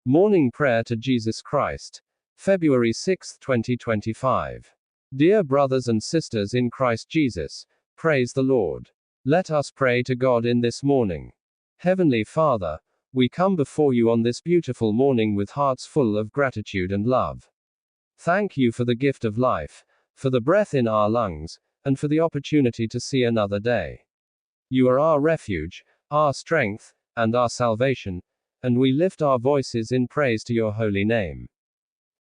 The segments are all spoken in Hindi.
Morning Prayer to Jesus Christ, February 6, 2025. Dear brothers and sisters in Christ Jesus, praise the Lord. Let us pray to God in this morning. Heavenly Father, we come before you on this beautiful morning with hearts full of gratitude and love. Thank you for the gift of life, for the breath in our lungs, and for the opportunity to see another day. You are our refuge, our strength, and our salvation, and we lift our voices in praise to your holy name.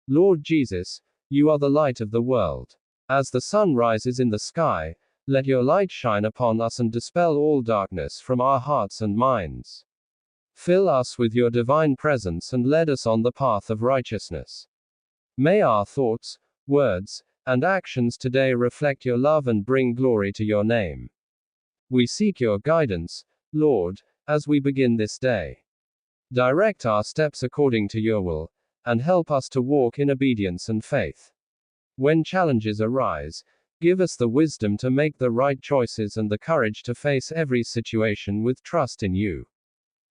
Lord Jesus, you are the light of the world. As the sun rises in the sky, let your light shine upon us and dispel all darkness from our hearts and minds. Fill us with your divine presence and lead us on the path of righteousness. May our thoughts, words, and actions today reflect your love and bring glory to your name. We seek your guidance, Lord, as we begin this day. Direct our steps according to your will, and help us to walk in obedience and faith. When challenges arise, give us the wisdom to make the right choices and the courage to face every situation with trust in you.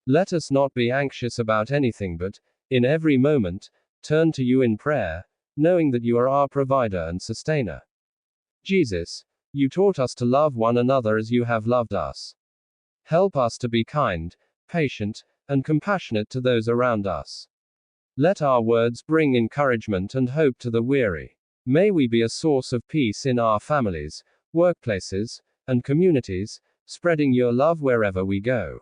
Let us not be anxious about anything but, in every moment, turn to you in prayer, knowing that you are our provider and sustainer. Jesus, you taught us to love one another as you have loved us. Help us to be kind, patient, and compassionate to those around us. Let our words bring encouragement and hope to the weary. May we be a source of peace in our families, workplaces, and communities, spreading your love wherever we go.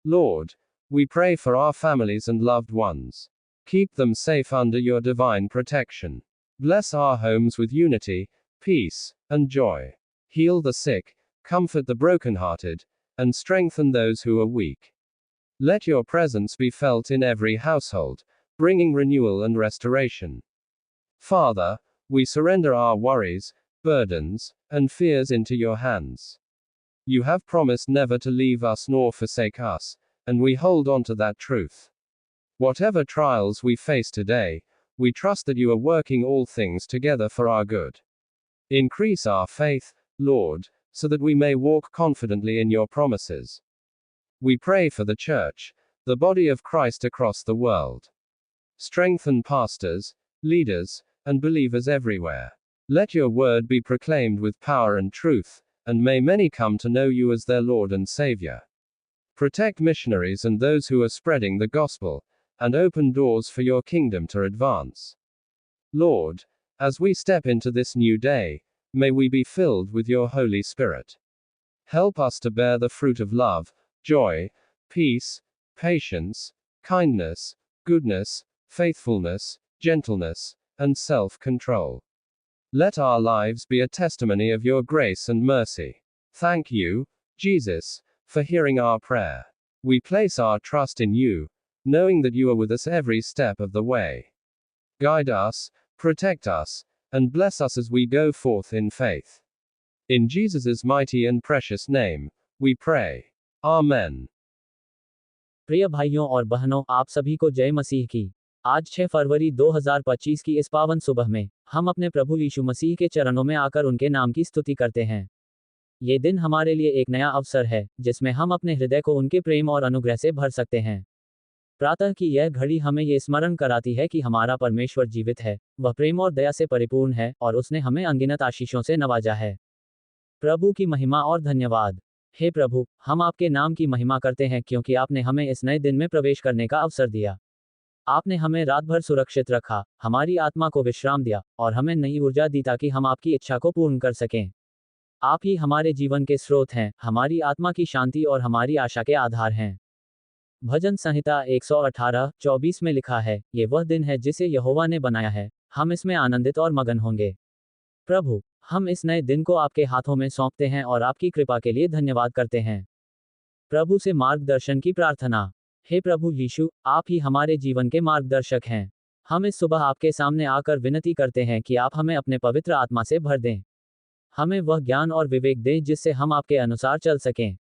Lord, we pray for our families and loved ones. Keep them safe under your divine protection. Bless our homes with unity, peace, and joy. Heal the sick, comfort the brokenhearted, and strengthen those who are weak. Let your presence be felt in every household, bringing renewal and restoration. Father, we surrender our worries, burdens, and fears into your hands. You have promised never to leave us nor forsake us, and we hold on to that truth. Whatever trials we face today, we trust that you are working all things together for our good. Increase our faith, Lord, so that we may walk confidently in your promises. We pray for the Church, the body of Christ across the world. Strengthen pastors, leaders, and believers everywhere. Let your word be proclaimed with power and truth, and may many come to know you as their Lord and Savior. Protect missionaries and those who are spreading the gospel, and open doors for your kingdom to advance. Lord, as we step into this new day, may we be filled with your Holy Spirit. Help us to bear the fruit of love, joy, peace, patience, kindness, goodness, faithfulness, gentleness, and self-control. Let our lives be a testimony of your grace and mercy. Thank you, Jesus, for hearing our prayer. We place our trust in you, knowing that you are with us every step of the way. Guide us, protect us, and bless us as we go forth in faith. In Jesus' mighty and precious name, we pray. आमेन। प्रिय भाइयों और बहनों, आप सभी को जय मसीह की। आज 6 फरवरी 2025 की इस पावन सुबह में हम अपने प्रभु यीशु मसीह के चरणों में आकर उनके नाम की स्तुति करते हैं। ये दिन हमारे लिए एक नया अवसर है, जिसमें हम अपने हृदय को उनके प्रेम और अनुग्रह से भर सकते हैं। प्रातः की यह घड़ी हमें ये स्मरण कराती है कि हमारा परमेश्वर जीवित है, वह प्रेम और दया से परिपूर्ण है, और उसने हमें अनगिनत आशीषों से नवाजा है। प्रभु की महिमा और धन्यवाद। हे प्रभु, हम आपके नाम की महिमा करते हैं क्योंकि आपने हमें इस नए दिन में प्रवेश करने का अवसर दिया। आपने हमें रात भर सुरक्षित रखा, हमारी आत्मा को विश्राम दिया, और हमें नई ऊर्जा दी ताकि हम आपकी इच्छा को पूर्ण कर सकें। आप ही हमारे जीवन के स्रोत हैं, हमारी आत्मा की शांति और हमारी आशा के आधार हैं। भजन संहिता 118:24 में लिखा है, ये वह दिन है जिसे यहोवा ने बनाया है, हम इसमें आनंदित और मगन होंगे। प्रभु, हम इस नए दिन को आपके हाथों में सौंपते हैं और आपकी कृपा के लिए धन्यवाद करते हैं। प्रभु से मार्गदर्शन की प्रार्थना। हे प्रभु यीशु, आप ही हमारे जीवन के मार्गदर्शक हैं। हम इस सुबह आपके सामने आकर विनती करते हैं कि आप हमें अपने पवित्र आत्मा से भर दें। हमें वह ज्ञान और विवेक दें जिससे हम आपके अनुसार चल सकें।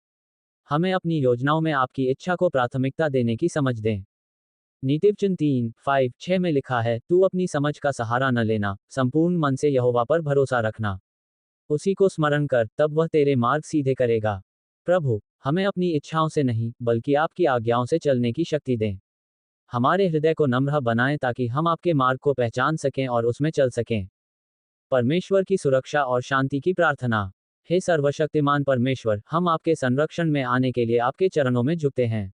हमें अपनी योजनाओं में आपकी इच्छा को प्राथमिकता देने की समझ दें। नीतिवचन 3:5-6 में लिखा है, तू अपनी समझ का सहारा न लेना, संपूर्ण मन से यहोवा पर भरोसा रखना। उसी को स्मरण कर, तब वह तेरे मार्ग सीधे करेगा। प्रभु, हमें अपनी इच्छाओं से नहीं, बल्कि आपकी आज्ञाओं से चलने की शक्ति दें। हमारे हृदय को नम्र बनाएं ताकि हम आपके मार्ग को पहचान सकें और उसमें चल सकें। परमेश्वर की सुरक्षा और शांति की प्रार्थना। हे सर्वशक्तिमान परमेश्वर, हम आपके संरक्षण में आने के लिए आपके चरणों में झुकते हैं।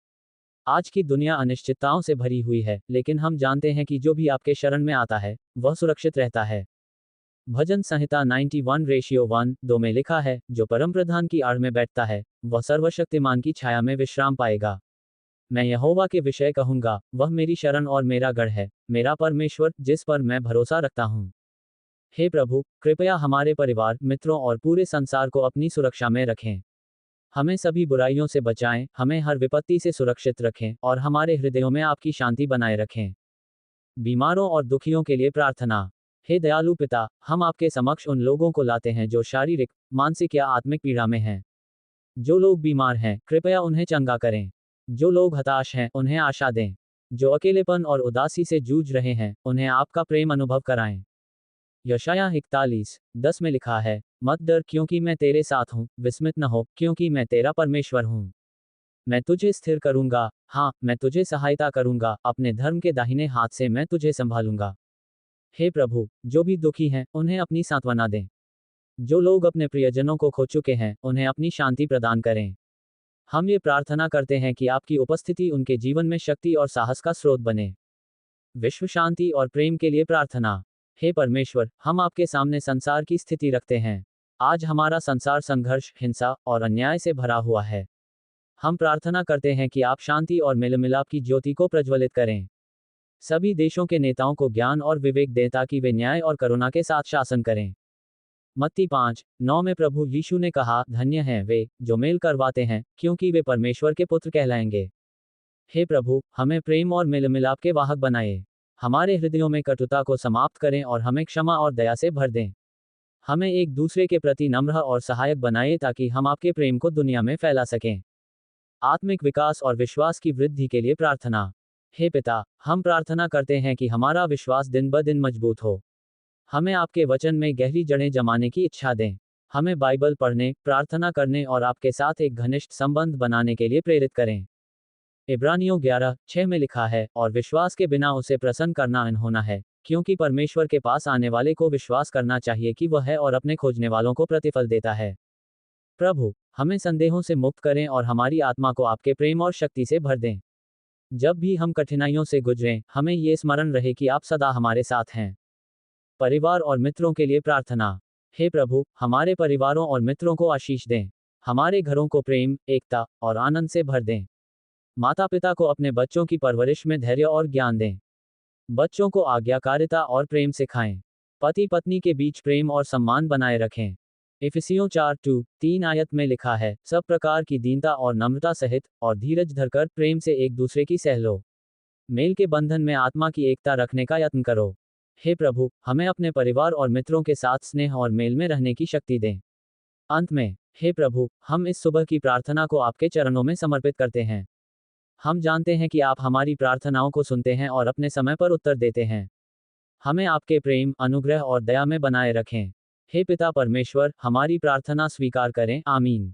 आज की दुनिया अनिश्चितताओं से भरी हुई है, लेकिन हम जानते हैं कि जो भी आपके शरण में आता है, वह सुरक्षित रहता है। भजन संहिता 91:1-2 में लिखा है, जो परम प्रधान की आड़ में बैठता है, वह सर्वशक्तिमान की छाया में विश्राम पाएगा। मैं यहोवा के विषय कहूंगा, वह मेरी शरण और मेरा गढ़ है, मेरा परमेश्वर, जिस पर मैं भरोसा रखता हूँ। हे प्रभु, कृपया हमारे परिवार, मित्रों और पूरे संसार को अपनी सुरक्षा में रखें। हमें सभी बुराइयों से बचाएं, हमें हर विपत्ति से सुरक्षित रखें और हमारे हृदयों में आपकी शांति बनाए रखें। बीमारों और दुखियों के लिए प्रार्थना। हे दयालु पिता, हम आपके समक्ष उन लोगों को लाते हैं जो शारीरिक, मानसिक या आत्मिक पीड़ा में हैं। जो लोग बीमार हैं, कृपया उन्हें चंगा करें। जो लोग हताश हैं, उन्हें आशा दें। जो अकेलेपन और उदासी से जूझ रहे हैं, उन्हें आपका प्रेम अनुभव कराएं। यशायाह 41:10 में लिखा है, मत डर, क्योंकि मैं तेरे साथ हूँ, विस्मित न हो, क्योंकि मैं तेरा परमेश्वर हूँ। मैं तुझे स्थिर करूंगा, हाँ, मैं तुझे सहायता करूंगा, अपने धर्म के दाहिने हाथ से मैं तुझे संभालूंगा। हे प्रभु, जो भी दुखी हैं, उन्हें अपनी सांत्वना दें। जो लोग अपने प्रियजनों को खो चुके हैं, उन्हें अपनी शांति प्रदान करें। हम ये प्रार्थना करते हैं कि आपकी उपस्थिति उनके जीवन में शक्ति और साहस का स्रोत बने। विश्व शांति और प्रेम के लिए प्रार्थना। हे परमेश्वर, हम आपके सामने संसार की स्थिति रखते हैं। आज हमारा संसार संघर्ष, हिंसा और अन्याय से भरा हुआ है। हम प्रार्थना करते हैं कि आप शांति और मेल मिलाप की ज्योति को प्रज्वलित करें। सभी देशों के नेताओं को ज्ञान और विवेक दें ताकि वे न्याय और करुणा के साथ शासन करें। मत्ती 5:9 में प्रभु यीशु ने कहा, धन्य हैं वे जो मेल करवाते हैं, क्योंकि वे परमेश्वर के पुत्र कहलाएंगे। हे प्रभु, हमें प्रेम और मेल मिलाप के वाहक बनाए। हमारे हृदयों में कटुता को समाप्त करें और हमें क्षमा और दया से भर दें। हमें एक दूसरे के प्रति नम्र और सहायक बनाए ताकि हम आपके प्रेम को दुनिया में फैला सकें। आत्मिक विकास और विश्वास की वृद्धि के लिए प्रार्थना। हे पिता, हम प्रार्थना करते हैं कि हमारा विश्वास दिन ब दिन मजबूत हो। हमें आपके वचन में गहरी जड़ें जमाने की इच्छा दें। हमें बाइबल पढ़ने, प्रार्थना करने और आपके साथ एक घनिष्ठ संबंध बनाने के लिए प्रेरित करें। इब्रानियों 11:6 में लिखा है, और विश्वास के बिना उसे प्रसन्न करना अनहोना है, क्योंकि परमेश्वर के पास आने वाले को विश्वास करना चाहिए कि वह है और अपने खोजने वालों को प्रतिफल देता है। प्रभु, हमें संदेहों से मुक्त करें और हमारी आत्मा को आपके प्रेम और शक्ति से भर दें। जब भी हम कठिनाइयों से गुजरें, हमें ये स्मरण रहे कि आप सदा हमारे साथ हैं। परिवार और मित्रों के लिए प्रार्थना। हे प्रभु, हमारे परिवारों और मित्रों को आशीष दें। हमारे घरों को प्रेम, एकता और आनंद से भर दें। माता पिता को अपने बच्चों की परवरिश में धैर्य और ज्ञान दें। बच्चों को आज्ञाकारिता और प्रेम सिखाएं। पति पत्नी के बीच प्रेम और सम्मान बनाए रखें। इफिसियों 4:2-3 आयत में लिखा है, सब प्रकार की दीनता और नम्रता सहित और धीरज धरकर प्रेम से एक दूसरे की सह लो। मेल के बंधन में आत्मा की एकता रखने का यत्न करो। हे प्रभु, हमें अपने परिवार और मित्रों के साथ स्नेह और मेल में रहने की शक्ति दें। अंत में, हे प्रभु, हम इस सुबह की प्रार्थना को आपके चरणों में समर्पित करते हैं। हम जानते हैं कि आप हमारी प्रार्थनाओं को सुनते हैं और अपने समय पर उत्तर देते हैं। हमें आपके प्रेम, अनुग्रह और दया में बनाए रखें। हे पिता परमेश्वर, हमारी प्रार्थना स्वीकार करें। आमीन।